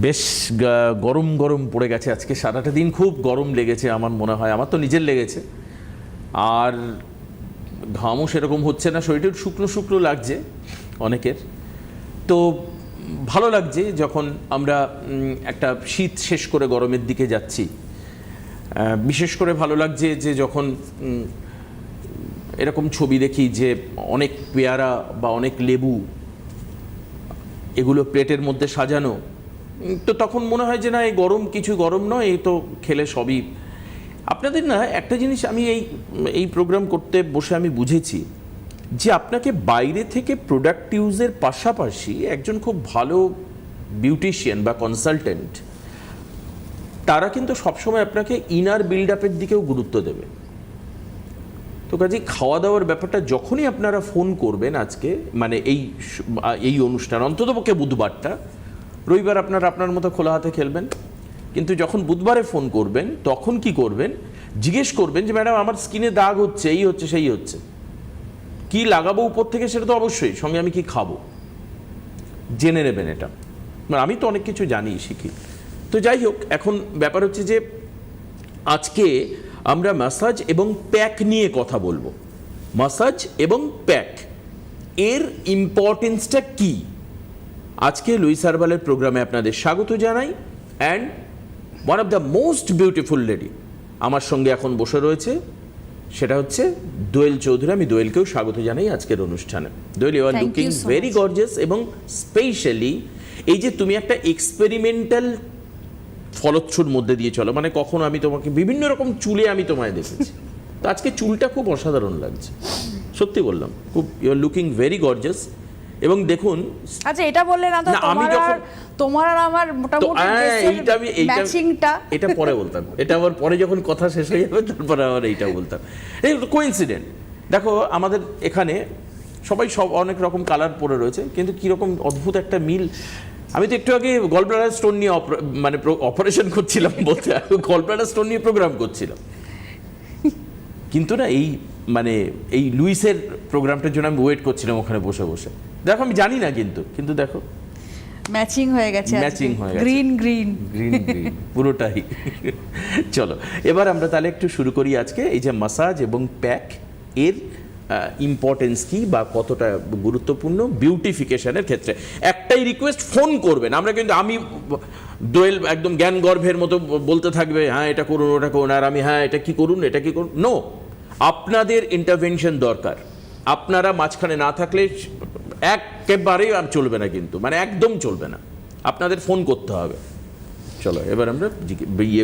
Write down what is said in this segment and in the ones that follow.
বেশ গরম গরম পড়ে গেছে আজকে, সারাটা দিন খুব গরম লেগেছে আমার মনে হয়, আমার তো নিজের লেগেছে। আর ঘামও সেরকম হচ্ছে না, শরীরটা শুকনো শুকনো লাগছে অনেকের। তো ভালো লাগছে যখন আমরা একটা শীত শেষ করে গরমের দিকে যাচ্ছি। বিশেষ করে ভালো লাগছে যে যখন এরকম ছবি দেখি যে অনেক পেয়ারা বা অনেক লেবু এগুলো প্লেটের মধ্যে সাজানো, তো তখন মনে হয় যে না, এই গরম কিছু গরম নয়, এই তো খেলে সবই। আপনাদের না একটা জিনিস আমি এই প্রোগ্রাম করতে বসে আমি বুঝেছি যে আপনাকে বাইরে থেকে প্রোডাক্ট ইউজের পাশাপাশি একজন খুব ভালো বিউটিশিয়ান বা কনসালটেন্ট তারা কিন্তু সবসময় আপনাকে ইনার বিল্ড আপের দিকেও গুরুত্ব দেবে। তো কাজেই খাওয়া দাওয়ার ব্যাপারটা যখনই আপনারা ফোন করবেন আজকে, মানে এই অনুষ্ঠান অন্ততপক্ষে বুধবারটা, রবিবার আপনার মতো খোলা হাতে খেলবেন, কিন্তু যখন বুধবারে ফোন করবেন তখন কি করবেন, জিজ্ঞেস করবেন যে ম্যাডাম আমার স্কিনে দাগ হচ্ছে, এই হচ্ছে সেই হচ্ছে, কি লাগাবো উপর থেকে সেটা তো অবশ্যই, সঙ্গে আমি কি খাবো জেনে নেবেন। এটা আমি তো অনেক কিছু জানি শিখি। তো যাই হোক, এখন ব্যাপার হচ্ছে যে আজকে আমরা ম্যাসাজ এবং প্যাক নিয়ে কথা বলবো। ম্যাসাজ এবং প্যাক এর ইম্পর্টেন্সটা কি, আজকে লুইস হার্বালের প্রোগ্রামে আপনাদের স্বাগত জানাই। And one of the most beautiful lady আমার সঙ্গে এখন বসে রয়েছে, সেটা হচ্ছে দোয়েল চৌধুরী। আমি দোয়েলকেও স্বাগত জানাই আজকের অনুষ্ঠানে। Doel, you are looking very gorgeous, এবং স্পেশালি এই যে তুমি একটা এক্সপেরিমেন্টাল ফলচ্ছুর মধ্যে দিয়ে চলো, মানে কখনো আমি তোমাকে বিভিন্ন রকম চুলে আমি তোমায় দেখেছি, তো আজকে চুলটা খুব অসাধারণ লাগছে, সত্যি বললাম, খুব you are looking very gorgeous. এবং দেখুন, আচ্ছা এটা বললে না তো, তোমার আর আমার মোটামুটি ম্যাচিংটা, এটা পরে বলতাম, এটা আবার পরে যখন কথা শেষ হয়ে যাবে তারপরে আবার এইটা বলতাম। এই কোইন্সিডেন্ট, দেখো আমাদের এখানে সবাই অনেক রকম কালার পরে রয়েছে, কিন্তু কিরকম অদ্ভুত একটা মিল। আমি তো একটু আগে গলব্লাডার স্টোন নিয়ে মানে অপারেশন করছিলাম, বলতে গলব্লাডার স্টোন নিয়ে প্রোগ্রাম করছিলাম, কিন্তু না এই লুইসের প্রোগ্রামটার জন্য আমি ওয়েট করছিলাম ওখানে বসে বসে। দেখো আমি জানি না, কিন্তু দেখো ম্যাচিং হয়ে গেছে, গ্রিন গ্রিন পুরোটাই। চলো এবার আমরা তাহলে একটু শুরু করি আজকে এই যে মাসাজ এবং প্যাক এর ইম্পর্টেন্স কি বা কতটা গুরুত্বপূর্ণ বিউটিফিকেশনের ক্ষেত্রে। একটাই রিকোয়েস্ট, ফোন করবেন। আমরা কিন্তু আমি দোয়েল একদম জ্ঞান গর্ভের মতো বলতে থাকবে, হ্যাঁ এটা করুন ওটা করুন, আর আমি হ্যাঁ এটা কি করুন এটা কি করুন। নো, আপনাদের ইন্টারভেনশন দরকার। আপনারা মাঝখানে না থাকলে একেবারেই আর চলবে না, কিন্তু মানে একদম চলবে না, আপনাদের ফোন করতে হবে। চলো এবার আমরা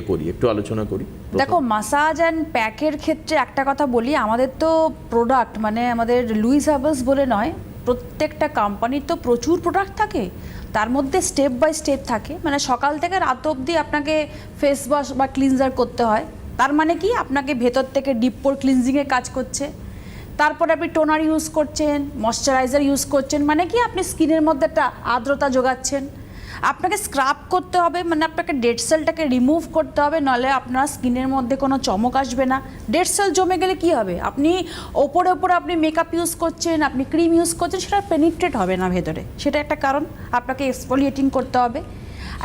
করি, একটু আলোচনা করি। দেখো মাসাজ অ্যান্ড প্যাকের ক্ষেত্রে একটা কথা বলি, আমাদের তো প্রোডাক্ট মানে আমাদের লুইস হার্বালস বলে নয়, প্রত্যেকটা কোম্পানির তো প্রচুর প্রোডাক্ট থাকে, তার মধ্যে স্টেপ বাই স্টেপ থাকে। মানে সকাল থেকে রাত অবধি আপনাকে ফেস ওয়াশ বা ক্লিনজার করতে হয়, তার মানে কি আপনাকে ভেতর থেকে ডিপ পোর ক্লিনজিংয়ের কাজ করছে, তারপরে আপনি টোনার ইউজ করছেন, ময়শ্চারাইজার ইউজ করছেন, মানে কি আপনি স্কিনের মধ্যে একটা আর্দ্রতা যোগাচ্ছেন। আপনাকে স্ক্রাব করতে হবে, মানে আপনাকে ডেড সেলটাকে রিমুভ করতে হবে, নাহলে আপনার স্কিনের মধ্যে কোনো চমক আসবে না। ডেড সেল জমে গেলে কি হবে, আপনি ওপরে আপনি মেকআপ ইউজ করছেন, আপনি ক্রিম ইউজ করছেন, সেটা পেনিট্রেট হবে না ভেতরে, সেটা একটা কারণ। আপনাকে এক্সফোলিয়েটিং করতে হবে।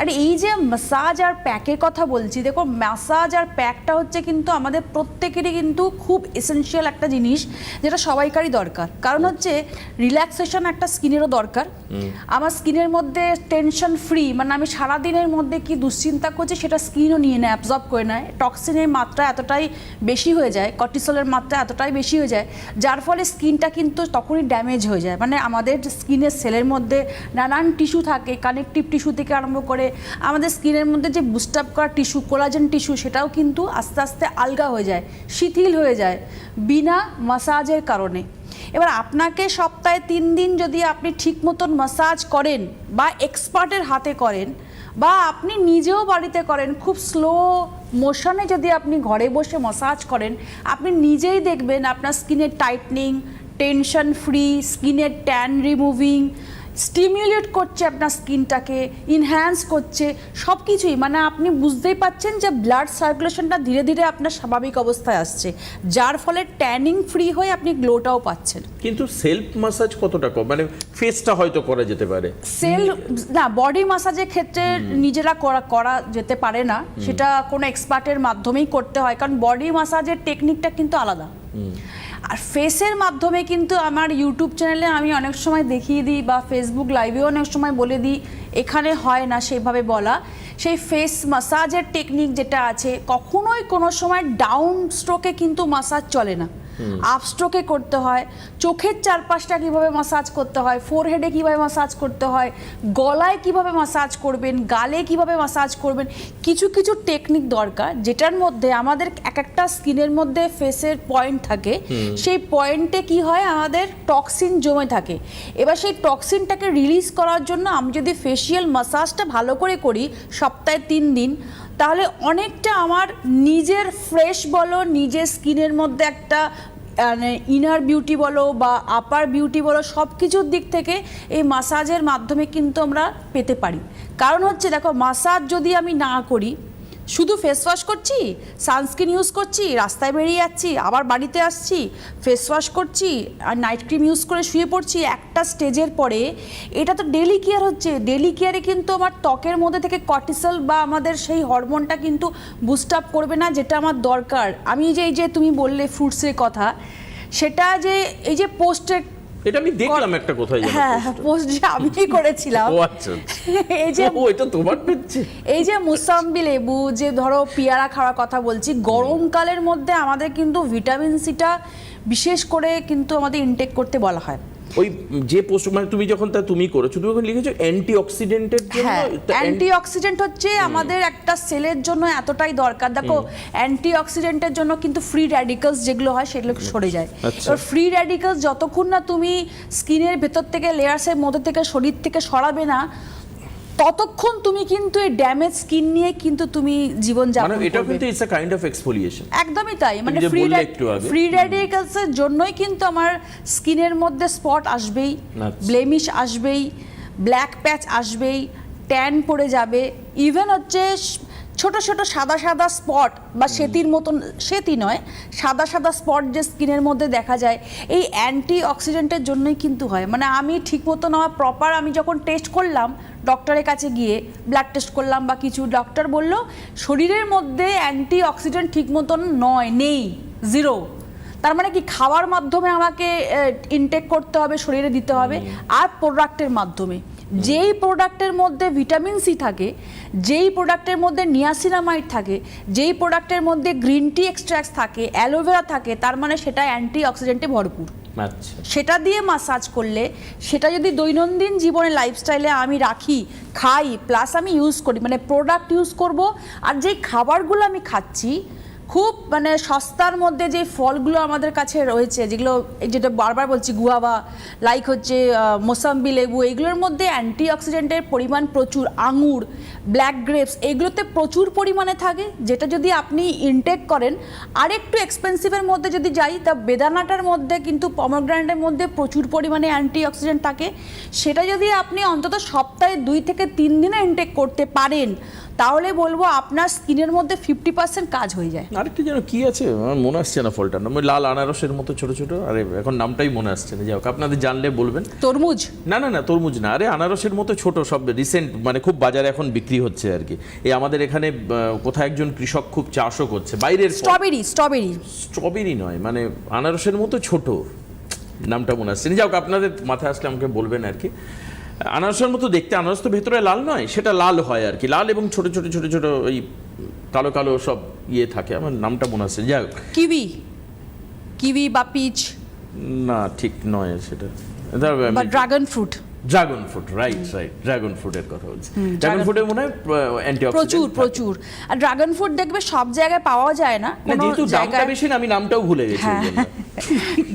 আর এই যে ম্যাসাজ আর প্যাকের কথা বলছি, দেখো ম্যাসাজ আর প্যাকটা হচ্ছে কিন্তু আমাদের প্রত্যেকেরই কিন্তু খুব এসেনশিয়াল একটা জিনিস, যেটা সবাইকারই দরকার। কারণ হচ্ছে রিল্যাক্সেশন একটা স্কিনেরও দরকার। আমার স্কিনের মধ্যে টেনশন ফ্রি, মানে আমি সারাদিনের মধ্যে কি দুশ্চিন্তা করছি সেটা স্কিনও নিয়ে নেয়, অ্যাবজর্ব করে নেয়। টক্সিনের মাত্রা এতটাই বেশি হয়ে যায়, কর্টিসলের মাত্রা এতটাই বেশি হয়ে যায়, যার ফলে স্কিনটা কিন্তু তখনই ড্যামেজ হয়ে যায়। মানে আমাদের স্কিনের সেলের মধ্যে নানান টিস্যু থাকে, কানেকটিভ টিস্যু থেকে আরম্ভ করে আমাদের স্কিনের মধ্যে যে বুস্ট আপ করা টিস্যু, কোলাজেন টিস্যু, সেটাও কিন্তু আস্তে আস্তে আলগা হয়ে যায়, শিথিল হয়ে যায় বিনা ম্যাসাজের কারণে। এবার আপনাকে সপ্তাহে 3 দিন যদি আপনি ঠিক মতন ম্যাসাজ করেন বা এক্সপার্টের হাতে করেন, বা আপনি নিজেও বাড়িতে করেন, খুব স্লো মোশনে যদি আপনি ঘরে বসে ম্যাসাজ করেন, আপনি নিজেই দেখবেন আপনার স্কিনের টাইটনিং, টেনশন ফ্রি, স্কিনের ট্যান রিমুভিং, স্টিমুলেট করছে আপনার স্কিনটাকে, ইনহ্যান্স করছে সব কিছুই, মানে আপনি বুঝতেই পাচ্ছেন যে ব্লাড সার্কুলেশনটা ধীরে ধীরে আপনার স্বাভাবিক অবস্থায় আসছে, যার ফলে ট্যানিং ফ্রি হয়ে আপনি গ্লোটাও পাচ্ছেন। কিন্তু সেলফ মাসাজ কতটা কম, মানে ফেসটা হয়তো করা যেতে পারে, না বডি মাসাজের ক্ষেত্রে নিজেরা করা যেতে পারে না, সেটা কোনো এক্সপার্টের মাধ্যমেই করতে হয়, কারণ বডি মাসাজের টেকনিকটা কিন্তু আলাদা। আর ফেসের মাধ্যমে কিন্তু আমার ইউটিউব চ্যানেলে আমি অনেক সময় দেখিয়ে দিই, বা ফেসবুক লাইভেও অনেক সময় বলে দিই, এখানে হয় না সেভাবে বলা। সেই ফেস মাসাজের টেকনিক যেটা আছে, কখনোই কোনো সময় ডাউন স্ট্রোকে কিন্তু মাসাজ চলে না, আপ স্ট্রোকে করতে হয়। চোখের চারপাশটা কিভাবে মাসাজ করতে হয়, ফোরহেডে কিভাবে মাসাজ করতে হয়, গলায় কিভাবে মাসাজ করবেন, গালে কিভাবে মাসাজ করবেন, কিছু কিছু টেকনিক দরকার, যেটার মধ্যে আমাদের এক একটা স্কিনের মধ্যে ফেসের পয়েন্ট থাকে, সেই পয়েন্টে কি হয় আমাদের টক্সিন জমে থাকে। এবার সেই টক্সিনটাকে রিলিজ করার জন্য আমি যদি ফেসিয়াল মাসাজটা ভালো করে করি সপ্তাহে 3 দিন, তাহলে অনেকটা আমার নিজের ফ্রেশ বলো, নিজের স্কিনের মধ্যে একটা ইনার বিউটি বলো বা আপার বিউটি বলো, সব কিছুর দিক থেকে এই মাসাজের মাধ্যমে কিন্তু আমরা পেতে পারি। কারণ হচ্ছে দেখো, মাসাজ যদি আমি না করি, শুধু ফেস ওয়াশ করছি, সানস্ক্রিন ইউজ করছি, রাস্তায় বেরিয়ে যাচ্ছি, আবার বাড়িতে আসছি, ফেস ওয়াশ করছি আর নাইট ক্রিম ইউজ করে শুয়ে পড়ছি, একটা স্টেজের পরে এটা তো ডেলি কেয়ার হচ্ছে। ডেলি কেয়ারে কিন্তু আমার ত্বকের মধ্যে থেকে কর্টিসল বা আমাদের সেই হরমোনটা কিন্তু বুস্ট আপ করবে না, যেটা আমার দরকার। আমি এই যে তুমি বললে ফ্রুটসের কথা, সেটা যে এই যে পোস্টের, এটা আমি দেখলাম একটা কোথায় যেন হ্যাঁ পোস্ট যে আমি করেছিলাম, ও আচ্ছা, এই যে ও এটা তোমার পেচ্ছে, এই যে মুসাম্বি লেবু, যে ধরো পেয়ারা খাওয়ার কথা বলছি, গরমকালের মধ্যে আমাদের কিন্তু ভিটামিন সিটা বিশেষ করে কিন্তু আমাদের ইনটেক করতে বলা হয়। ওই যে পোস্ট, মানে তুমি যখন তুমি করেছো, তুমি ওখানে লিখেছো অ্যান্টিঅক্সিডেন্টের জন্য। হ্যাঁ, অ্যান্টিঅক্সিডেন্ট হচ্ছে আমাদের একটা সেলের জন্য এতটাই দরকার। দেখো, অ্যান্টিঅক্সিডেন্টের জন্য কিন্তু ফ্রি র্যাডিক্যালস যেগুলো হয় সেগুলো সরে যায়। এবার ফ্রি র্যাডিক্যালস যতক্ষণ না তুমি স্কিনের ভেতর থেকে, লেয়ার্সের মধ্যে থেকে, শরীর থেকে সরাবে না, ততক্ষণ তুমি কিন্তু এই ড্যামেজ স্কিন নিয়ে কিন্তু তুমি জীবন যাপন করবে। মানে এটা কিন্তু it's a kind of exfoliation. একদমই তাই, মানে ফ্রি র্যাডিক্যালসের জন্যই কিন্তু আমার স্কিনের মধ্যে স্পট আসবেই, ব্লেমিশ আসবেই, ব্ল্যাক প্যাচ আসবেই, ট্যান পড়ে যাবে, ইভেন হচ্ছে ছোট ছোট সাদা সাদা স্পট বা সেতির মতন, সেতি নয়, সাদা সাদা স্পট যে স্কিনের মধ্যে দেখা যায়, এই অ্যান্টি অক্সিডেন্টের জন্যই কিন্তু হয়। মানে আমি ঠিক মতন আমার প্রপার, আমি যখন টেস্ট করলাম ডক্টরের কাছে গিয়ে, ব্লাড টেস্ট করলাম বা কিছু, ডক্টর বলল শরীরের মধ্যে অ্যান্টি অক্সিডেন্ট ঠিক মতন নেই, 0। তার মানে কি, খাওয়ার মাধ্যমে আমাকে ইনটেক করতে হবে, শরীরে দিতে হবে, আর প্রোডাক্টের মাধ্যমে। যেই প্রোডাক্টের মধ্যে ভিটামিন সি থাকে, যেই প্রোডাক্টের মধ্যে নিয়াসিনামাইড থাকে, যেই প্রোডাক্টের মধ্যে গ্রিন টি এক্সট্রাক্ট থাকে, অ্যালোভেরা থাকে, তার মানে সেটা অ্যান্টি অক্সিডেন্টে ভরপুর। আচ্ছা, সেটা দিয়ে মাসাজ করলে, সেটা যদি দৈনন্দিন জীবনে লাইফস্টাইলে আমি রাখি, খাই, প্লাস আমি ইউজ করি, মানে প্রোডাক্ট ইউজ করব, আর যেই খাবারগুলো আমি খাচ্ছি খুব মানে সস্তার মধ্যে, যে ফলগুলো আমাদের কাছে রয়েছে, যেগুলো যেটা বারবার বলছি, গুয়াভা, লাইক হচ্ছে মোসাম্বি লেবু, এগুলোর মধ্যে অ্যান্টি অক্সিডেন্টের পরিমাণ প্রচুর। আঙুর, ব্ল্যাক গ্রেপস, এগুলোতে প্রচুর পরিমাণে থাকে, যেটা যদি আপনি ইনটেক করেন। আর একটু এক্সপেন্সিভের মধ্যে যদি যাই, তা বেদানাটার মধ্যে কিন্তু, পমগ্রানেটের মধ্যে প্রচুর পরিমাণে অ্যান্টি অক্সিডেন্ট থাকে। সেটা যদি আপনি অন্তত সপ্তাহে 2 থেকে 3 দিনে ইনটেক করতে পারেন, তাহলে বলবো আপনার স্কিনের মধ্যে 50% কাজ হয়ে যায়। আরেকটা যেন কি আছে, আমার মনে আসছে না ফলটার নাম, ওই লাল আনারসের মতো ছোট ছোট, আরে এখন নামটাই মনে আসছে না, যাই হোক আপনাদের জানলে বলবেন। তরমুজ? না না না, তরমুজ না, আরে আনারসের মতো ছোট, সব রিসেন্ট, মানে খুব বাজারে এখন বিক্রি হচ্ছে আর কি। এই আমাদের এখানে কোথায় একজন কৃষক খুব চাষও করছে, বাইরের। স্ট্রবেরি নয়, মানে আনারসের মতো ছোট, নামটা মনে আসছে না, যাই হোক আপনাদের মাথায় আসলে আমাকে বলবেন আর কি। আনারসের মতো দেখতে, আনারস তো ভেতরে লাল নয়, সেটা লাল হয় আর কি, লাল এবং ছোট ছোট ছোট ছোট ওই কালো কালো সব ইয়ে থাকে, আমার নামটা মনে আসছে, যাই হোক। কিউই বা পিচ? না, ঠিক নয় সেটা, ড্রাগন ফ্রুট। রাইট, ড্রাগন ফ্রুটের কথা বলছি। ড্রাগন ফ্রুটের মনে হয় অ্যান্টিঅক্সিডেন্ট প্রচুর। আর ড্রাগন ফ্রুট দেখবে সব জায়গায় পাওয়া যায় না, যেহেতু দামটা বেশি, আমি নামটাও ভুলে গেছি।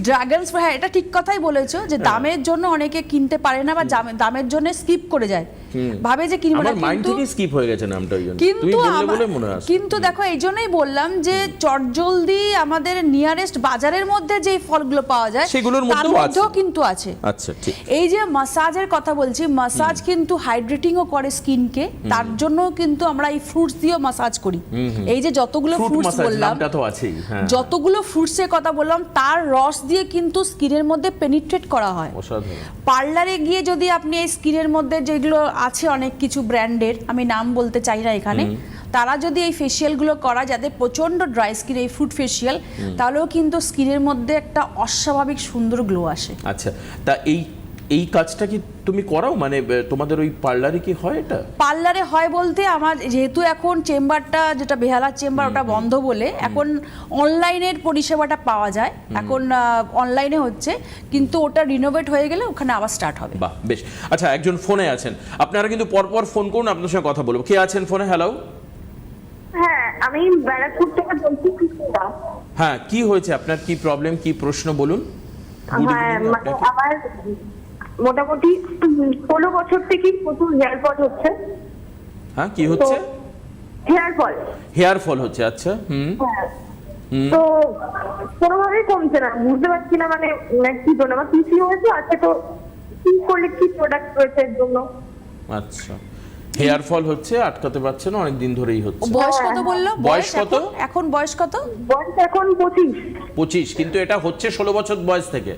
ড্রাগন ফ্রুট, হ্যাঁ এটা ঠিক কথাই বলেছো, যে দামের জন্য অনেকে কিনতে পারে না, বা দামের জন্য স্কিপ করে যায়। ভাবে যে কিনবো না, আমার মাইন্ড থেকে স্কিপ হয়ে গেছে নামটা, ওই জন্য তুমি কিন্তু বললে বলে মনে আসছে। কিন্তু দেখো এই জন্যই বললাম যে চটজলদি আমাদের নিয়ারেস্ট বাজারের মধ্যে যেই ফলগুলো পাওয়া যায় সেগুলোর তার মধ্যেও মধ্যেও আছে। কিন্তু আছে। আচ্ছা, ঠিক। এই যে মাসাজের কথা বলছি, মাসাজ কিন্তু হাইড্রেটিংও করে স্কিনকে, তার জন্য কিন্তু আমরা এই ফ্রুটস দিয়েও মাসাজ করি। এই যে যতগুলো ফ্রুট ফ্রুটস মাসাজ বললাম, নামটা তো আছেই, হ্যাঁ। যতগুলো ফ্রুটসের কথা বললাম তার রস দিয়ে কিন্তু স্কিনের মধ্যে পেনিট্রেট করা হয়। অসাধারণ। পার্লারে গিয়ে যদি আপনি এই স্কিনের মধ্যে যেগুলো আছে অনেক কিছু ব্র্যান্ডের, আমি নাম বলতে চাই না এখানে, তারা যদি এই ফেসিয়ালগুলো করা, যাদের প্রচন্ড ড্রাই স্কিন, এই ফ্রুট ফেসিয়াল, তাহলেও কিন্তু স্কিনের মধ্যে একটা অস্বাভাবিক সুন্দর গ্লো আসে। আচ্ছা, তা এই কাজটা কি তুমি করাও, মানে তোমাদের ওই পার্লারে কি হয় এটা? পার্লারে হয় বলতে আমার যেহেতু এখন চেম্বারটা, যেটা বেহালার চেম্বার, ওটা বন্ধ বলে এখন অনলাইনের পরিষেবাটা পাওয়া যায়, এখন অনলাইনে হচ্ছে, কিন্তু ওটা রিনোভেট হয়ে গেলে ওখানে আবার স্টার্ট হবে। বাহ, বেশ। আচ্ছা, একজন ফোনে আছেন, আপনারা কিন্তু পরপর ফোন করুন, আপনার সঙ্গে কথা বলবো। কে আছেন ফোনে? হ্যালো। হ্যাঁ, আমি ব্যারাকপুর থেকে বলছি। হ্যাঁ, কি হয়েছে আপনার, কি প্রবলেম, কি প্রশ্ন বলুন। Good হ্যাঁ, evening মানে আপনাকে। আমার মোটামুটি 16 বছর থেকে প্রচুর হেয়ার ফল হচ্ছে। হ্যাঁ, কি হচ্ছে? Hair fall. হেয়ার ফল হচ্ছে, আচ্ছা। হ্যাঁ, তো কোনোভাবেই কমছে না, বুঝতে পারছি না মানে কি জন্য। আমার পিসিওএস আছে, তো কি করলে কি প্রোডাক্ট রয়েছে এর জন্য? আচ্ছা, হেয়ার ফল হচ্ছে, আটকাতে পারছে না, অনেক দিন ধরেই হচ্ছে। বয়স কত বললো? বয়স কত? এখন বয়স কত? বয়স এখন 25। 25, কিন্তু এটা হচ্ছে 16 বছর বয়স থেকে।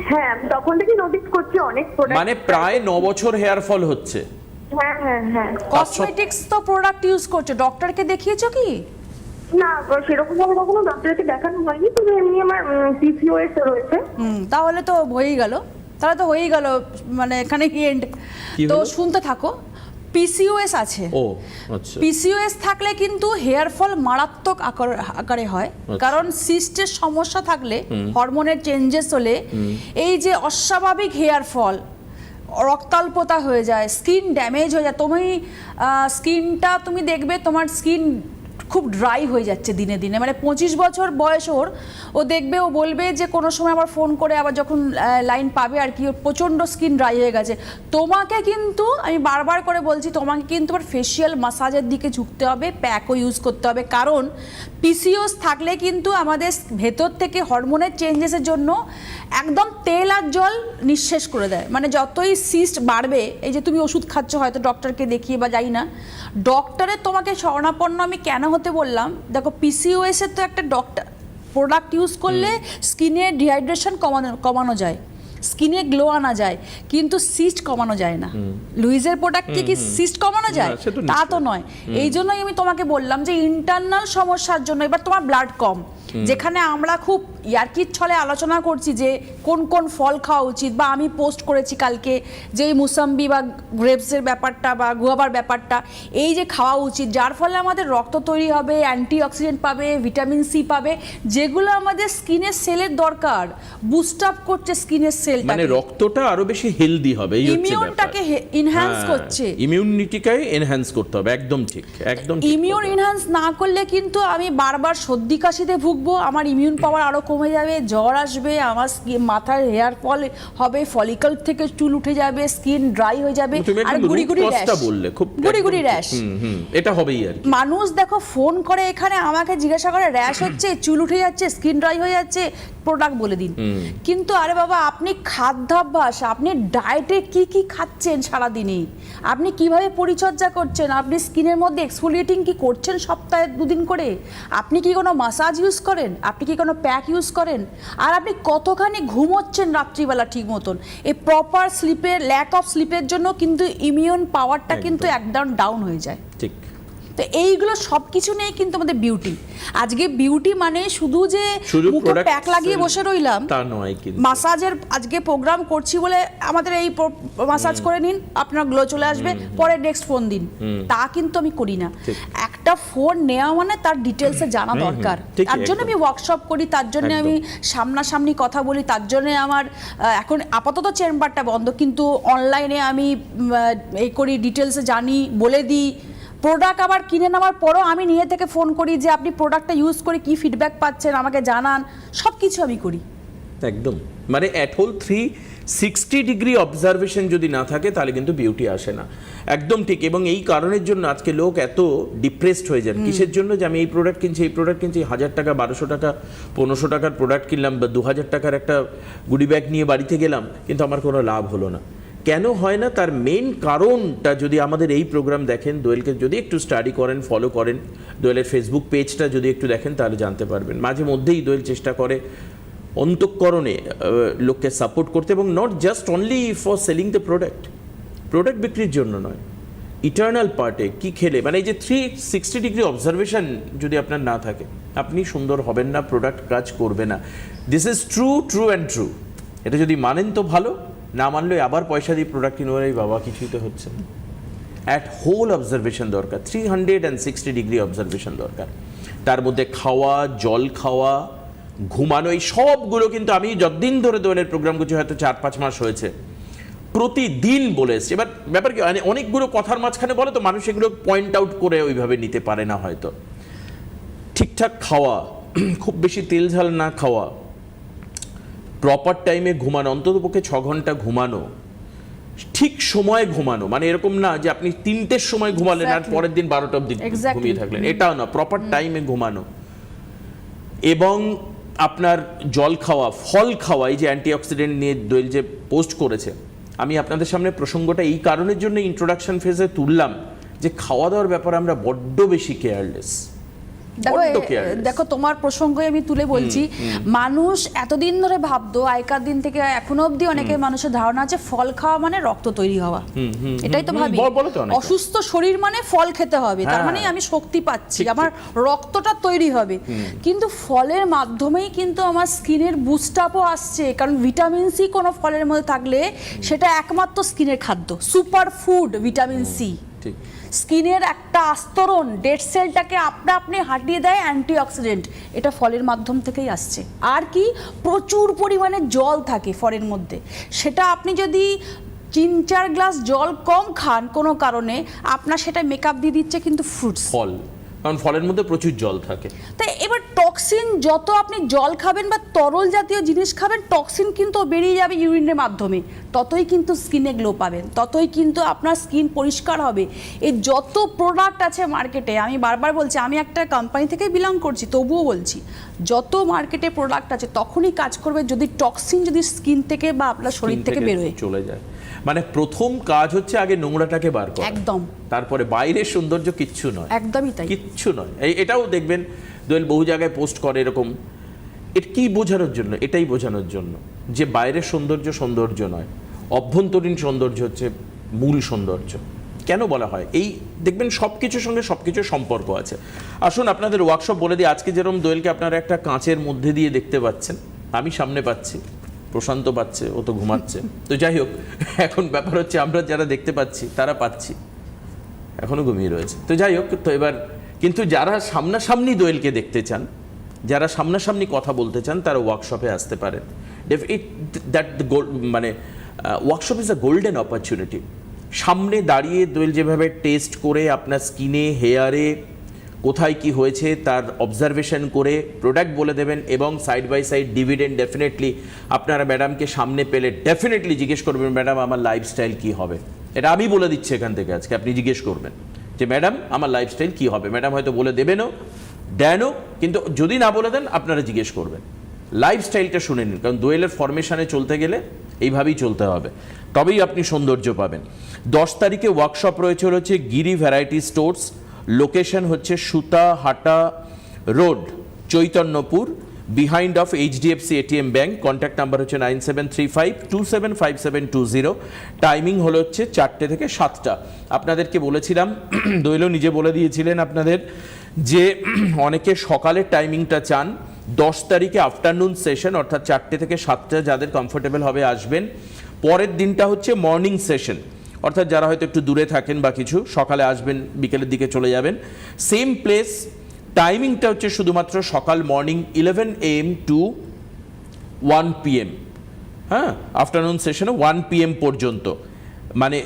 হ্যাঁ, আমি তখন থেকে নোটিস করছি অনেক প্রোডাক্ট। মানে প্রায় 9 বছর হেয়ার ফল হচ্ছে। হ্যাঁ হ্যাঁ হ্যাঁ। কসমেটিক্স তো প্রোডাক্ট ইউজ করছো, ডক্টরকে দেখিয়েছো কি? না, সেরকম ভাবে কখনো ডক্টরকে দেখানো হয়নি, তবে এমনি আমার পিসিওএস রয়েছে। তাহলে তো হয়েই গেল, তাহলে তো হয়েই গেল, মানে এখানে কি এন্ড। কি তো হলো? শুনতে থাকো, পিসিওএস আছে। ও আচ্ছা। পিসিওএস থাকলে কিন্তু হেয়ার ফল মারাত্মক আকারে হয়, কারণ সিস্টের সমস্যা থাকলে, হরমোনের চেঞ্জেস হলে এই যে অস্বাভাবিক হেয়ার ফল, রক্তাল্পতা হয়ে যায়, স্কিন ড্যামেজ হয়ে যায়। তুমি স্কিনটা তুমি দেখবে তোমার স্কিন খুব ড্রাই হয়ে যাচ্ছে দিনে দিনে, মানে 25 বছর বয়স ওর, ও দেখবে, ও বলবে যে কোনো সময় আবার ফোন করে, আবার যখন লাইন পাবে আর কি, ওর প্রচণ্ড স্কিন ড্রাই হয়ে গেছে। তোমাকে কিন্তু আমি বারবার করে বলছি, তোমাকে কিন্তু আবার ফেসিয়াল মাসাজের দিকে ঝুঁকতে হবে, প্যাকও ইউজ করতে হবে, কারণ পিসিওএস থাকলে কিন্তু আমাদের ভেতর থেকে হরমোনের চেঞ্জেসের জন্য একদম তেল আর জল নিঃশেষ করে দেয়। মানে যতই সিস্ট বাড়বে, এই যে তুমি ওষুধ খাচ্ছ হয়তো ডক্টরকে দেখিয়ে বা যাই না, ডক্টরের তোমাকে শরণাপন্ন আমি কেন হতে বললাম, দেখো পিসিওএস এর তো একটা ডক্টর প্রোডাক্ট ইউজ করলে স্কিনের ডিহাইড্রেশন কমানো যায়, স্কিনে গ্লো আনা যায়, কিন্তু সিস্ট কমানো যায় না। লুইজের প্রোডাক্টে কি সিস্ট কমানো যায়? না, সে তো তা তো নিশ্চয়ই। নয়। এই জন্যই আমি তোমাকে বললাম যে ইন্টারনাল সমস্যার জন্য, এবার তোমার ব্লাড কম, যেখানে আমরা খুব ইয়ার্কির ছলে আলোচনা করছি যে কোন কোন ফল খাওয়া উচিত, বা আমি পোস্ট করেছি কালকে যে এই মুসাম্বি বা গ্রেপসের ব্যাপারটা বা গুয়াভার ব্যাপারটা, এই যে খাওয়া উচিত, যার ফলে আমাদের রক্ত তৈরি হবে, অ্যান্টিঅক্সিডেন্ট পাবে, ভিটামিন সি পাবে, যেগুলো আমাদের স্কিনের সেলের দরকার, বুস্ট আপ করছে স্কিনের সেল, মানে রক্তটা আরো বেশি হেলদি হবে, এই হচ্ছে ইমিউনটাকে এনহ্যান্স করছে, ইমিউনিটিকে এনহ্যান্স করতে হবে। একদম ঠিক, একদম ঠিক ইমিউন কথা। এনহ্যান্স না করলে কিন্তু আমি বারবার সর্দি কাশিতে ভুগবো, আমার ইমিউন পাওয়ার আরো কমে যাবে, জ্বর আসবে, আমার মাথার হেয়ার ফল হবে, ফলিকল থেকে চুল উঠে যাবে, স্কিন ড্রাই হয়ে যাবে, তুমি আর একদম গুড়ি গুড়ি root cause টা র্যাশ, বললে, খুব গুড়ি গুড়ি একদম র্যাশ। ঠিক। এটা হবেই আর কি। মানুষ দেখো ফোন করে এখানে আমাকে জিজ্ঞাসা করে র্যাশ হচ্ছে, চুল উঠে যাচ্ছে, স্কিন ড্রাই হয়ে যাচ্ছে, প্রোডাক্ট বলে দিন। কিন্তু আরে বাবা, আপনি খাদ্যাভ্যাস, আপনি ডায়েটে কি কি খাচ্ছেন সারাদিনে, আপনি কিভাবে পরিচর্যা করছেন, আপনি স্কিনের মধ্যে এক্সফোলিয়েটিং কি করছেন সপ্তাহে 2 দিন করে, আপনি কি কোনো মাসাজ ইউজ করেন, আপনি কি কোনো প্যাক ইউজ করেন, আর আপনি কতখানি ঘুমোচ্ছেন রাত্রিবেলা ঠিক মতন। এই প্রপার স্লিপের, ল্যাক অফ স্লিপের জন্য কিন্তু ইমিউন পাওয়ারটা কিন্তু একদম ডাউন হয়ে যায়। ঠিক। তো এইগুলো সব কিছু নেই কিন্তু আমাদের বিউটি। আজকে বিউটি মানে শুধু যে শুধু মুখে products প্যাক লাগিয়ে বসে রইলাম তা নয়, কিন্তু মাসাজের আজকে প্রোগ্রাম করছি বলে আমাদের এই মাসাজ করে নিন, আপনার গ্লো চলে আসবে, পরে নেক্সট ফোন দিন, তা কিন্তু আমি করি না। ঠিক। একটা ফোন নেওয়া মানে তার ডিটেলসে জানা দরকার, ঠিক, তার জন্য একদম। আমি ওয়ার্কশপ করি, তার জন্য একদম। আমি সামনাসামনি কথা বলি, তার জন্য আমার এখন আপাতত চেম্বারটা বন্ধ, কিন্তু অনলাইনে আমি এই করি, ডিটেলসে জানি, বলে দিই। প্রোডাক্ট আবার কিনে নেওয়ার পরও আমি নিজে থেকে ফোন করি যে আপনি প্রোডাক্টটা ইউজ করে কি ফিডব্যাক পাচ্ছেন আমাকে জানান, সব কিছু আমি করি। একদম, মানে অ্যাট হোল 3 60 ডিগ্রি অবজারভেশন যদি না থাকে তাহলে কিন্তু বিউটি আসে না, একদম ঠিক। এবং এই কারণের জন্য আজকে লোক এত ডিপ্রেসড হয়ে যায়, কিসের জন্য? যে আমি এই প্রোডাক্ট কিনছি, এই প্রোডাক্ট কিনছি, 1000 টাকা 1200 টাকা 1500 টাকার প্রোডাক্ট কিনলাম বা 2000 টাকার একটা গুডি ব্যাগ নিয়ে বাড়িতে গেলাম, কিন্তু আমার কোনো লাভ হলো না। কেন হয় না? তার মেন কারণটা যদি আমাদের এই প্রোগ্রাম দেখেন, দোয়েলকে যদি একটু স্টাডি করেন, ফলো করেন, দোয়েলের ফেসবুক পেজটা যদি একটু দেখেন, তাহলে জানতে পারবেন। মাঝে মধ্যেই দোয়েল চেষ্টা করে অন্তঃকরণে লোককে সাপোর্ট করতে, এবং not just only for selling the product বিক্রির জন্য নয়, ইটার্নাল পার্টে কি খেলে, মানে এই যে 360 ডিগ্রি অবজারভেশন যদি আপনার না থাকে, আপনি সুন্দর হবেন না, প্রোডাক্ট কাজ করবে না। This is true and true. এটা যদি মানেন তো ভালো, না মানলে আবার পয়সা দিয়ে প্রোডাক্ট কিনে এই বাবা কিছুই তো হচ্ছে না। অ্যাট হোল অবজারভেশন দরকার, 360 ডিগ্রি অবজারভেশন দরকার। তার মধ্যে খাওয়া, জল খাওয়া, ঘুমানো, এই সবগুলো কিন্তু আমি যতদিন ধরে দোয়েলের প্রোগ্রাম করছি, হয়তো 4-5 মাস হয়েছে, প্রতিদিন বলে এসছি। এবার ব্যাপার কি, মানে অনেকগুলো কথার মাঝখানে বলে তো মানুষ এগুলো পয়েন্ট আউট করে ওইভাবে নিতে পারে না হয়তো। ঠিকঠাক খাওয়া, খুব বেশি তেল ঝাল না খাওয়া, প্রপার টাইমে ঘুমানো, অন্তত পক্ষে 6 ঘন্টা ঘুমানো, ঠিক সময়ে ঘুমানো, মানে এরকম না যে আপনি 3টের সময় ঘুমালেন আর পরের দিন 12টা অবধি ঘুমিয়ে থাকলেন, এটাও না, প্রপার টাইমে ঘুমানো। এবং আপনার জল খাওয়া, ফল খাওয়া, এই যে অ্যান্টিঅক্সিডেন্ট নিয়ে দোয়েল যে পোস্ট করেছে, আমি আপনাদের সামনে প্রসঙ্গটা এই কারণের জন্য ইন্ট্রোডাকশন ফেজে তুললাম যে খাওয়া দাওয়ার ব্যাপারে আমরা বড্ড বেশি কেয়ারলেস। দেখো তোমার প্রসঙ্গে আমি তুলে বলছি, মানুষ এতদিন ধরে ভাবতো, আগেকার দিন থেকে এখনো অবধি অনেকের মানুষের ধারণা আছে ফল খাওয়া মানে রক্ত তৈরি হওয়া, এটাই তো ভাবি। অসুস্থ শরীর মানে ফল খেতে হবে, তার মানে আমি শক্তি পাচ্ছি, আমার রক্তটা তৈরি হবে। কিন্তু ফলের মাধ্যমেই কিন্তু আমার স্কিনের বুস্ট আপও আসছে, কারণ ভিটামিন সি কোনো ফলের মধ্যে থাকলে সেটা একমাত্র স্কিনের খাদ্য, সুপার ফুড ভিটামিন সি। স্কিনের একটা আস্তরণ, ডেড সেলটাকে আপনি হাঁটিয়ে দেয় অ্যান্টিঅক্সিডেন্ট, এটা ফলের মাধ্যম থেকেই আসছে। আর কি, প্রচুর পরিমাণে জল থাকে ফলের মধ্যে, সেটা আপনি যদি 3-4 গ্লাস জল কম খান কোনো কারণে, আপনার সেটা মেকআপ দিয়ে দিচ্ছে কিন্তু ফ্রুটস, ফল, কারণ ফলের মধ্যে প্রচুর জল থাকে। তাই এবার টক্সিন, যত আপনি জল খাবেন বা তরল জাতীয় জিনিস খাবেন, টক্সিন কিন্তু বেরিয়ে যাবে ইউরিনের মাধ্যমে, ততই কিন্তু স্কিনে গ্লো পাবেন, ততই কিন্তু আপনার স্কিন পরিষ্কার হবে। এই যত প্রোডাক্ট আছে মার্কেটে, আমি বারবার বলছি, আমি একটা কোম্পানি থেকে বিলং করছি, তবুও বলছি, যত মার্কেটে প্রোডাক্ট আছে তখনই কাজ করবে যদি টক্সিন যদি স্কিন থেকে বা আপনার শরীর থেকে বেরোয়, চলে যায়। মানে প্রথম কাজ হচ্ছে আগে নোংরাটাকে বার করা, একদম। তারপরে বাইরের সৌন্দর্য কিচ্ছু নয়, একদমই তাই, কিচ্ছু নয়। এটাও দেখবেন দোয়েল বহু জায়গায় পোস্ট করে এরকম। এটা কি বোঝানোর জন্য? এটাই বোঝানোর জন্য যে বাইরের সৌন্দর্য নয়, অভ্যন্তরীণ সৌন্দর্য হচ্ছে মূল সৌন্দর্য। কেন বলা হয়? এই দেখবেন সব কিছুর সঙ্গে সব কিছুর সম্পর্ক আছে। আসুন আপনাদের ওয়ার্কশপ বলে দিই। আজকে যেরকম দোয়েলকে আপনারা একটা কাঁচের মধ্যে দিয়ে দেখতে পাচ্ছেন, আমি সামনে পাচ্ছি, প্রশান্ত পাচ্ছে, ও তো ঘুমাচ্ছে। তো যাই হোক, এখন ব্যাপার হচ্ছে আমরা যারা দেখতে পাচ্ছি তারা পাচ্ছি, এখনো ঘুমিয়ে রয়েছে। তো যাই হোক, তো এবার কিন্তু যারা সামনাসামনি দোয়েলকে দেখতে চান, যারা সামনাসামনি কথা বলতে চান, তারা ওয়ার্কশপে আসতে পারেন। মানে workshop is a golden opportunity. সামনে দাঁড়িয়ে দোয়েল যেভাবে টেস্ট করে আপনার স্কিনে, হেয়ারে কোথায় কি হয়েছে তার অবজারভেশন করে প্রোডাক্ট বলে দেবেন, এবং side by side dividend definitely আপনারা ম্যাডামকে সামনে পেলে ডেফিনেটলি জিজ্ঞেস করবেন, ম্যাডাম আমার লাইফস্টাইল কী হবে? এটা আমি বলে দিচ্ছি এখান থেকে, আজকে আপনি জিজ্ঞেস করবেন যে ম্যাডাম আমার লাইফস্টাইল কী হবে। ম্যাডাম হয়তো বলে দেবেনও, দেনও, কিন্তু যদি না বলে দেন আপনারা জিজ্ঞেস করবেন, লাইফস্টাইলটা শুনে নিন। কারণ দোয়েলের ফরমেশনে চলতে গেলে এইভাবেই চলতে হবে, তবেই আপনি সৌন্দর্য পাবেন। 10 তারিখে ওয়ার্কশপ রয়েছে গিরি ভ্যারাইটি স্টোর্স, লোকেশন হচ্ছে Sutahata road, Chaitanyapur, behind of HDFC ATM bank. Contact number হচ্ছে 9735275720। টাইমিং হলো হচ্ছে 4টে থেকে 7টা। আপনাদেরকে বলেছিলাম, দোয়েলও নিজে বলে দিয়েছিলেন আপনাদের, যে অনেকে সকালের টাইমিংটা চান। 10 তারিখে আফটারনুন সেশন, অর্থাৎ 4টে থেকে 7টা, যাদের কমফোর্টেবল হবে আসবেন। পরের দিনটা হচ্ছে মর্নিং সেশন, অর্থাৎ যারা হয়তো একটু দূরে থাকেন বা কিছু, সকালে আসবেন, বিকেলের দিকে চলে যাবেন। সেম প্লেস, টাইমিংটা হচ্ছে শুধুমাত্র সকাল মর্নিং 11 AM টু 1 PM। হ্যাঁ, আফটারনুন সেশনে 1 PM পর্যন্ত, মানে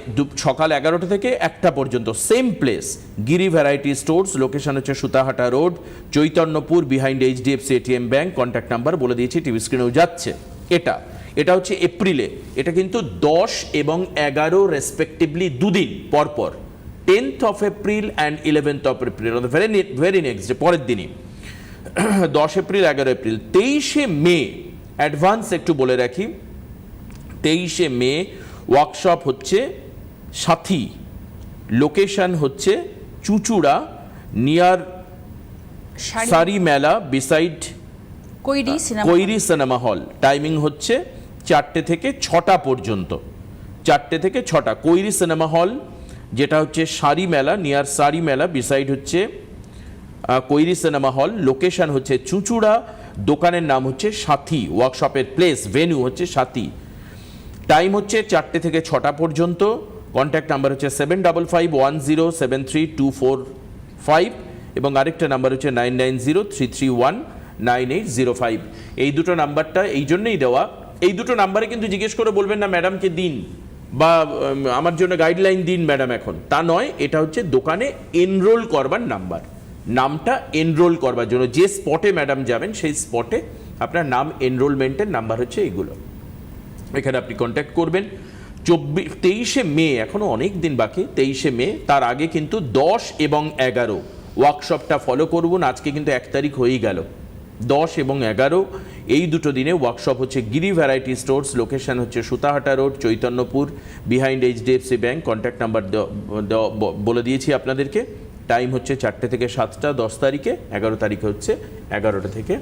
সকাল 11টা থেকে 1টা পর্যন্ত। সেম প্লেস, গিরি ভ্যারাইটি স্টোর্স, লোকেশন হচ্ছে Sutahata road, Chaitanyapur, behind HDFC ATM bank. Contact number বলে দিয়েছি, টিভি স্ক্রিনেও যাচ্ছে। এটা এটা হচ্ছে এপ্রিলে, এটা কিন্তু 10 এবং 11 রেসপেক্টিভলি দুদিন পরপর, 10th of April and 11th of April, very next day, পরের দিনই 10 এপ্রিল 11 এপ্রিল। 23শে মে অ্যাডভান্স একটু বলে রাখি, 23শে মে ওয়ার্কশপ হচ্ছে সাথী, লোকেশন হচ্ছে চুচুড়া নিয়ার সারি মেলা বিসাইড কৈরি সিনেমা হল। টাইমিং হচ্ছে 4টে থেকে 6টা পর্যন্ত, 4টে থেকে 6টা। কৈরি সিনেমা হল যেটা হচ্ছে সারি মেলা, নিয়ার সারি মেলা বিসাইড হচ্ছে কৈরি সিনেমা হল, লোকেশন হচ্ছে চুচুড়া, দোকানের নাম হচ্ছে সাথী, ওয়ার্কশপের প্লেস ভেন্যু হচ্ছে সাথী। টাইম হচ্ছে 4টে থেকে 6টা পর্যন্ত। কন্ট্যাক্ট নাম্বার হচ্ছে 7510732445 এবং আরেকটা নাম্বার হচ্ছে 9903319805। এই দুটো নাম্বারটা এই জন্যই দেওয়া। এই দুটো নাম্বারে কিন্তু জিজ্ঞেস করে বলবেন না ম্যাডামকে দিন বা আমার জন্য গাইডলাইন দিন ম্যাডাম এখন, তা নয়। এটা হচ্ছে দোকানে এনরোল করবার নাম্বার, নামটা এনরোল করবার জন্য যে স্পটে ম্যাডাম যাবেন সেই স্পটে আপনার নাম এনরোলমেন্টের নাম্বার হচ্ছে এইগুলো। এখানে আপনি কন্ট্যাক্ট করবেন। 23শে মে, এখনো অনেক দিন বাকি, 23শে মে, তার আগে কিন্তু 10 এবং 11 ওয়ার্কশপটা ফলো করুন। আজকে কিন্তু 1 তারিখ হয়েই গেল। 10 এবং 11 এই দুটো দিনে ওয়ার্কশপ হচ্ছে গিরি ভ্যারাইটি স্টোর্স, লোকেশন হচ্ছে Sutahata road, Chaitanyapur, behind HDFC bank. Contact number বলে দিয়েছি আপনাদেরকে। টাইম হচ্ছে 4টে থেকে 7টা 10 তারিখে, 11 তারিখে হচ্ছে 11টা থেকে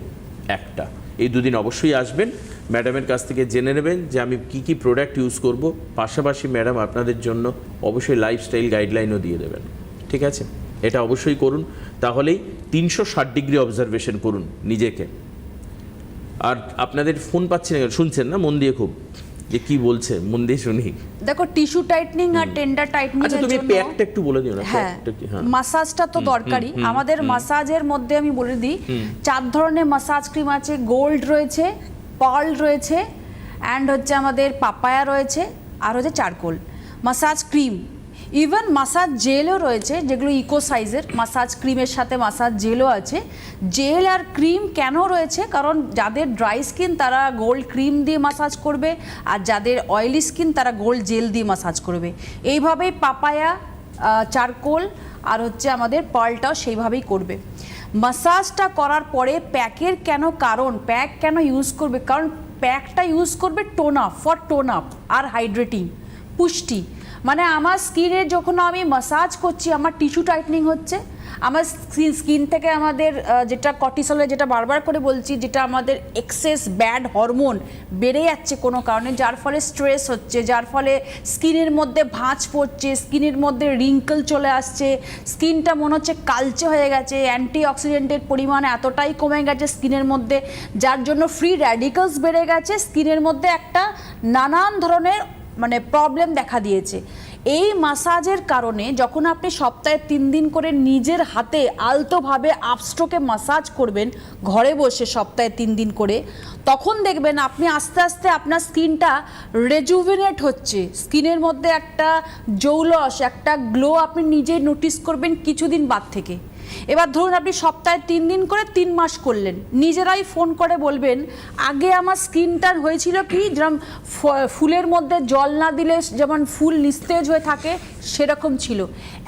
1টা। এই দুদিন অবশ্যই আসবেন, ম্যাডামের কাছ থেকে জেনে নেবেন যে আমি কি কি প্রোডাক্ট ইউজ করব। পাশাপাশি ম্যাডাম আপনাদের জন্য অবশ্যই লাইফস্টাইল গাইডলাইনও দিয়ে দেবেন, ঠিক আছে? এটা অবশ্যই করুন, তাহলেই 360 ডিগ্রি অবজারভেশন করুন নিজেকে। আর আপনাদের ফোন পাচ্ছি না, শুনছেন না মন দিয়ে, খুব যে কি বলছে মন দিয়ে শুনি। দেখো, টিস্যু টাইটনিং আর টেন্ডার টাইটনিং আচ্ছা, এর তুমি জন্য প্যাকটা একটু বলে দিও না। হ্যাঁ, মাসাজটা তো দরকারি। আমাদের মাসাজের মধ্যে আমি বলে দিই 4 ধরনের মাসাজ ক্রিম আছে। গোল্ড রয়েছে, পার্ল রয়েছে, অ্যান্ড হচ্ছে আমাদের পাপায়া রয়েছে, আর হচ্ছে charcoal massage cream. Even massage জেলও রয়েছে, যেগুলো ইকো সাইজের। মাসাজ ক্রিমের সাথে মাসাজ জেলও আছে। জেল আর ক্রিম কেন রয়েছে? কারণ যাদের ড্রাই স্কিন তারা গোল্ড ক্রিম দিয়ে মাসাজ করবে, আর যাদের অয়েলি স্কিন তারা গোল্ড জেল দিয়ে মাসাজ করবে। এইভাবেই পাপায়া, চারকোল আর হচ্ছে আমাদের পার্লটাও সেইভাবেই করবে। মাসাজটা করার পরে প্যাকের কেন কারণ, প্যাক কেন ইউজ করবে? কারণ প্যাকটা ইউজ করবে tone up, for tone up আর হাইড্রেটিং, পুষ্টি। মানে আমার স্কিনে যখন আমি মাসাজ করছি আমার টিস্যু টাইটনিং হচ্ছে, আমার স্কিন থেকে আমাদের যেটা কর্টিসলে, যেটা বারবার করে বলছি, যেটা আমাদের এক্সেস ব্যাড হরমোন বেড়ে যাচ্ছে কোনো কারণে, যার ফলে স্ট্রেস হচ্ছে, যার ফলে স্কিনের মধ্যে ভাঁজ পড়ছে, স্কিনের মধ্যে রিঙ্কল চলে আসছে, স্কিনটা মনে হচ্ছে কালচে হয়ে গেছে, অ্যান্টি অক্সিডেন্টের পরিমাণ এতটাই কমে গেছে স্কিনের মধ্যে, যার জন্য ফ্রি র্যাডিক্যালস বেড়ে গেছে, স্কিনের মধ্যে একটা নানান ধরনের মানে প্রবলেম দেখা দিয়েছে। এই মাসাজের কারণে যখন আপনি সপ্তাহে 3 দিন করে নিজের হাতে আলতোভাবে আপস্ট্রোকে মাসাজ করবেন ঘরে বসে সপ্তাহে 3 দিন করে, তখন দেখবেন আপনি আস্তে আস্তে আপনার স্কিনটা রেজুভিনেট হচ্ছে, স্কিনের মধ্যে একটা জৌলস, একটা গ্লো আপনি নিজেই নোটিস করবেন কিছুদিন বাদ থেকে। এবার ধরুন আপনি সপ্তাহে 3 দিন করে 3 মাস করলেন, নিজেরাই ফোন করে বলবেন আগে আমার স্কিনটা হয়েছিল কি, যেরকম ফুলের মধ্যে জল না দিলে যেমন ফুল নিস্তেজ হয়ে থাকে সেরকম ছিল,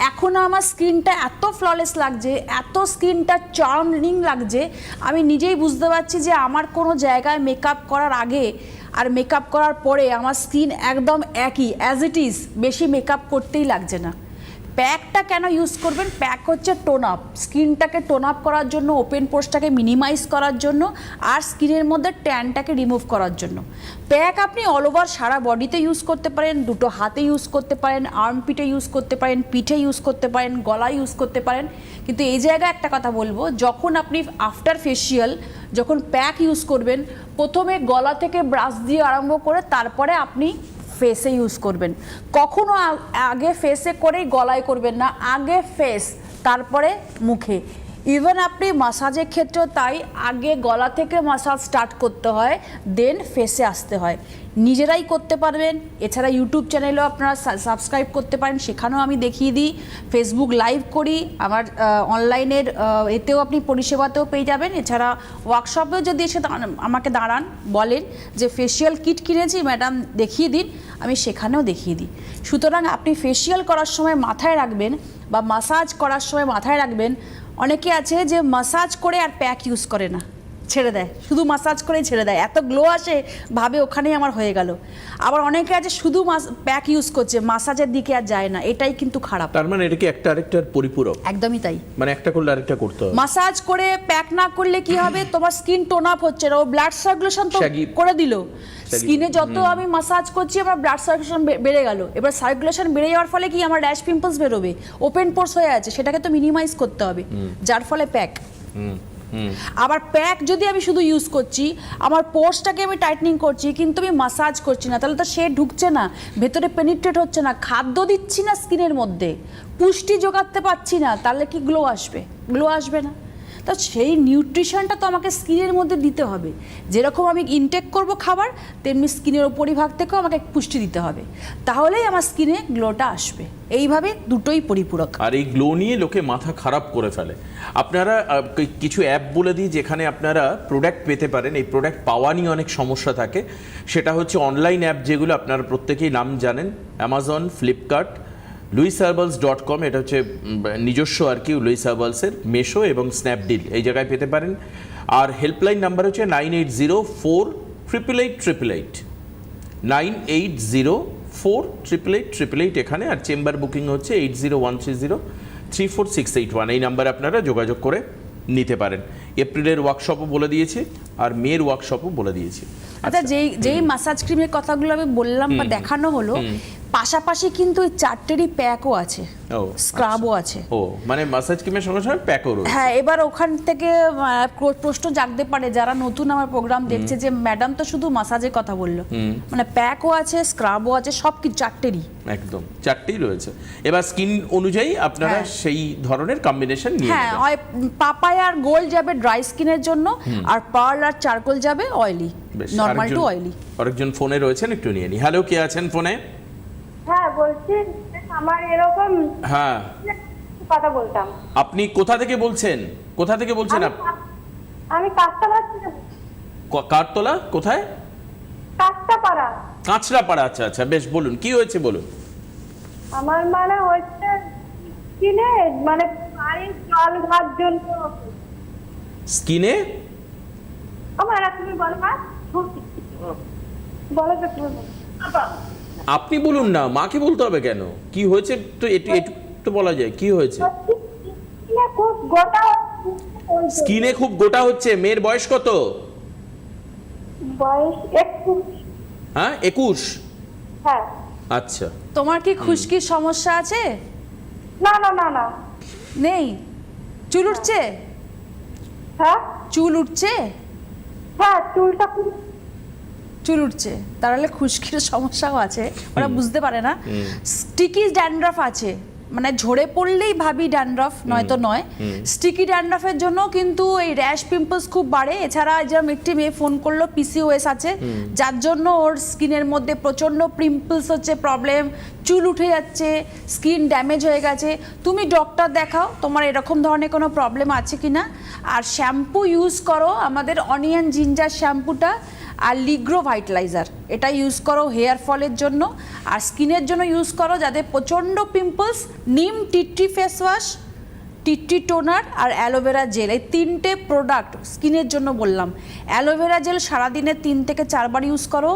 এখন আমার স্কিনটা এত ফ্ললেস লাগছে, এত স্কিনটা চার্মিং লাগছে, আমি নিজেই বুঝতে পারছি যে আমার কোনো জায়গায় মেকআপ করার আগে আর মেকআপ করার পরে আমার স্কিন একদম একই, অ্যাজ ইট ইজ, বেশি মেকআপ করতেই লাগছে না। প্যাকটা কেন ইউজ করবেন? প্যাক হচ্ছে টোন আপ, স্কিনটাকে টোন আপ করার জন্য, ওপেন পোর্সটাকে মিনিমাইজ করার জন্য, আর স্কিনের মধ্যে ট্যানটাকে রিমুভ করার জন্য। প্যাক আপনি অল ওভার সারা বডিতে ইউজ করতে পারেন, দুটো হাতে ইউজ করতে পারেন, আর্মপিটে ইউজ করতে পারেন, পিঠে ইউজ করতে পারেন, গলায় ইউজ করতে পারেন। কিন্তু এই জায়গায় একটা কথা বলবো, যখন আপনি আফটার ফেসিয়াল যখন প্যাক ইউজ করবেন, প্রথমে গলা থেকে ব্রাশ দিয়ে আরম্ভ করে তারপরে আপনি ফেসে ইউজ করবেন। কখনো আগে ফেসে করেই গলায় করবেন না, আগে ফেস তারপরে মুখে। ইভেন আপনি মাসাজের ক্ষেত্রেও তাই, আগে গলা থেকে মাসাজ স্টার্ট করতে হয়, দেন ফেসে আসতে হয়। নিজেরাই করতে পারবেন, এছাড়া ইউটিউব চ্যানেলেও আপনারা সাবস্ক্রাইব করতে পারেন, সেখানেও আমি দেখিয়ে দিই। ফেসবুক লাইভ করি, আমার অনলাইনের এতেও আপনি পরিষেবাতেও পেয়ে যাবেন। এছাড়া ওয়ার্কশপেও যদি এসে আমাকে দাঁড়ান, বলেন যে ফেসিয়াল কিট কিনেছি ম্যাডাম দেখিয়ে দিন, আমি সেখানেও দেখিয়ে দিই। সুতরাং আপনি ফেসিয়াল করার সময় মাথায় রাখবেন বা মাসাজ করার সময় মাথায় রাখবেন, অনেকে আছে যে মাসাজ করে আর প্যাক ইউজ করে না, ছেড়ে দেয়, শুধু মাসাজ করেই ছেড়ে দেয়, এত গ্লো আসে ভাবে ওখানেই আমার হয়ে গেল। আবার অনেকে আছে শুধু প্যাক ইউজ করছে, মাসাজের দিকে আর যায় না, এটাই কিন্তু খারাপ। তার মানে এটা কি একটা আরেকটার পরিপূরক? একদমই তাই। মানে একটা করলে আরেকটা করতে হবে। মাসাজ করে প্যাক না করলে কি হবে, তোমার স্কিন টোন আপ হচ্ছে না, ও ব্লাড সার্কুলেশন তো করে দিল। স্কিনে যত আমি মাসাজ করছি আমার ব্লাড সার্কুলেশন বেড়ে গেল, এবার সার্কুলেশন বেড়ে যাওয়ার ফলে কি আমার র্যাশ পিম্পলস বেরোবে, ওপেন পোর্স হয়ে আছে, সেটাকে তো মিনিমাইজ করতে হবে, যার ফলে প্যাক। আবার প্যাক যদি আমি শুধু ইউজ করছি, আমার পোর্সটাকে আমি টাইটনিং করছি কিন্তু আমি মাসাজ করছি না, তাহলে তো সে ঢুকছে না, ভেতরে পেনিট্রেট হচ্ছে না, খাদ্য দিচ্ছি না স্কিনের মধ্যে, পুষ্টি যোগাতে পারছি না, তাহলে কি গ্লো আসবে? গ্লো আসবে না। তো সেই নিউট্রিশনটা তো আমাকে স্কিনের মধ্যে দিতে হবে, যেরকম আমি ইনটেক করব খাবার, তেমনি স্কিনের উপরিভাগ থেকেও আমাকে পুষ্টি দিতে হবে, তাহলেই আমার স্কিনে গ্লোটা আসবে। এইভাবে দুটোই পরিপূরক। আর এই গ্লো নিয়ে লোকে মাথা খারাপ করে ফেলে। আপনারা কিছু অ্যাপ বলে দিই যেখানে আপনারা প্রোডাক্ট পেতে পারেন। এই প্রোডাক্ট পাওয়া নিয়ে অনেক সমস্যা থাকে, সেটা হচ্ছে অনলাইন অ্যাপ যেগুলো আপনারা প্রত্যেকেই নাম জানেন, অ্যামাজন, ফ্লিপকার্ট, LuisHerbals.com, এটা হচ্ছে নিজস্ব আর কি লুইস হার্বালসের, মেশো এবং স্ন্যাপডিল, এই জায়গায় পেতে পারেন। আর হেল্পলাইন নাম্বার হচ্ছে 9804888888, 9804888888 এখানে। আর চেম্বার বুকিং হচ্ছে 8013034681, এই নাম্বারে আপনারা যোগাযোগ করে নিতে পারেন। এপ্রিলের ওয়ার্কশপও বলে দিয়েছি আর মেয়ের ওয়ার্কশপও বলে দিয়েছি। আচ্ছা, যেই মাসাজ ক্রিমের কথাগুলো আমি বললাম বা দেখানো হলো, পাশাপাশি কিন্তু ওই চারটেরই প্যাকও আছে, স্ক্রাবও আছে। ও মানে মাসাজ ক্রিমের সঙ্গে সঙ্গে প্যাকও রয়েছে। হ্যাঁ, এবার ওখান থেকে প্রশ্ন জাগতে পারে যারা নতুন আমার প্রোগ্রাম দেখছে যে ম্যাডাম তো শুধু মাসাজের কথা বললো, মানে প্যাকও আছে, স্ক্রাবও আছে, সব কি চারটেরই, একদম চারটেই রয়েছে। এবার স্কিন অনুযায়ী আপনারা সেই ধরনের কম্বিনেশন নিয়ে হ্যাঁ, হয় পাপায়া আর গোল্ড যাবে ড্রাই স্কিনের জন্য, আর পার্ল আর চারকোল যাবে অয়েলি, নরমাল টু অয়েলি। আরেকজন ফোনে রয়েছেন, একটু নিয়ে নি। হ্যালো, কে আছেন ফোনে? হ্যাঁ বলছি, আমার এরকম হ্যাঁ, কথা বলতাম। আপনি কোথা থেকে বলছেন? কোথা থেকে বলছেন? আমি কাঁচরাপাড়া থেকে। কাঠতলা কোথায়? কাঁচরাপাড়া। কাঁচরাপাড়া, আচ্ছা আচ্ছা, বেশ, বলুন কি হয়েছে বলুন। আমার মানে হচ্ছে স্কিনে, মানে পায়ের জল ঘার জন্য। স্কিনে আমার তুমি বলো না, বলো তো তুমি। আপনি বলুন না, মাকে বলতে হবে কেন? কি হয়েছে তো একটু তো বলা যায়, কি হয়েছে? খুব গোটা, স্কিনে খুব গোটা হচ্ছে। মেয়ের বয়স কত? বয়স 21। হ্যাঁ, 21। হ্যাঁ। আচ্ছা, তোমার কি খুশকির সমস্যা আছে? না না না না, নেই। চুল উঠছে? হ্যাঁ চুল উঠছে? হ্যাঁ, চুলটা চুল উঠছে, তাহলে খুশকির সমস্যাও আছে, ওরা বুঝতে পারে না। স্টিকি ড্যান্ড্রাফ আছে, মানে ঝরে পড়লেই ভাবি ড্যান্ড্রাফ, নয়তো নয়। স্টিকি ড্যান্ড্রাফের জন্য কিন্তু এই র্যাশ পিম্পলস খুব বাড়ে। এছাড়া যেরকম একটি মেয়ে ফোন করলো, PCOS আছে, যার জন্য ওর স্কিনের মধ্যে প্রচণ্ড পিম্পলস হচ্ছে, প্রবলেম, চুল উঠে যাচ্ছে, স্কিন ড্যামেজ হয়ে গেছে। তুমি ডক্টর দেখাও তোমার এরকম ধরনের কোনো প্রবলেম আছে কিনা। আর শ্যাম্পু ইউজ করো আমাদের অনিয়ন জিঞ্জার শ্যাম্পুটা, আর লিগ্রো ভাইটালাইজার, এটা ইউজ করো হেয়ার ফলের জন্য। আর স্কিনের জন্য ইউজ করো যাদের প্রচণ্ড পিম্পলস, নিম টি ফেস ওয়াশ, টি টোনার আর অ্যালোভেরা জেল, এই তিনটে প্রোডাক্ট স্কিনের জন্য বললাম। অ্যালোভেরা জেল সারাদিনে 3 থেকে 4 বার ইউজ করো,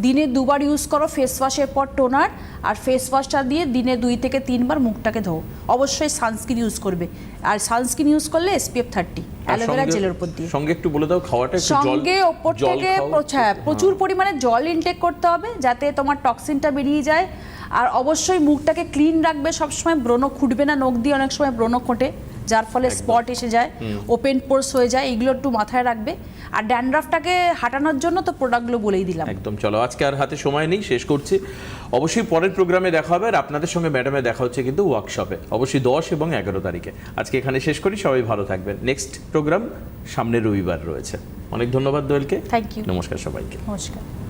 দিনে 2 বার ইউজ করো ফেস ওয়াশের পর টোনার, আর ফেস ওয়াশটা দিয়ে দিনে 2 থেকে 3 বার মুখটাকে ধোও। অবশ্যই সানস্ক্রিন ইউজ করবে, আর সানস্ক্রিন ইউজ করলে SPF 30 অ্যালোভেরা জেলের উপর দিয়ে। সঙ্গে একটু বলে দাও খাওয়াটা, একটু জল, সঙ্গে ওপর থেকে প্রচুর পরিমাণে জল ইনটেক করতে হবে যাতে তোমার টক্সিনটা বেরিয়ে যায়। আর অবশ্যই মুখটাকে ক্লিন রাখবে সবসময়, ব্রণ খুঁটবে না, নখ দিয়ে অনেক সময় ব্রণ খোঁটে, যার ফলে স্পট এসে যায়, ওপেন পোর্স হয়ে যায়, এগুলো একটু মাথায় রাখবে। আর ড্যান্ড্রাফটাকে হাঁটানোর জন্য তো প্রোডাক্টগুলো বলেই দিলাম। একদম। চলো, আজকে আর হাতে সময় নেই, শেষ করছি। অবশ্যই পরের প্রোগ্রামে দেখা হবে, আর আপনাদের সঙ্গে ম্যাডামের দেখা হচ্ছে কিন্তু ওয়ার্কশপে, অবশ্যই 10 এবং 11 তারিখে। আজকে এখানে শেষ করি, সবাই ভালো থাকবেন। নেক্সট প্রোগ্রাম সামনের রবিবার রয়েছে। অনেক ধন্যবাদ দোয়েলকে। Thank you. নমস্কার সবাইকে। নমস্কার।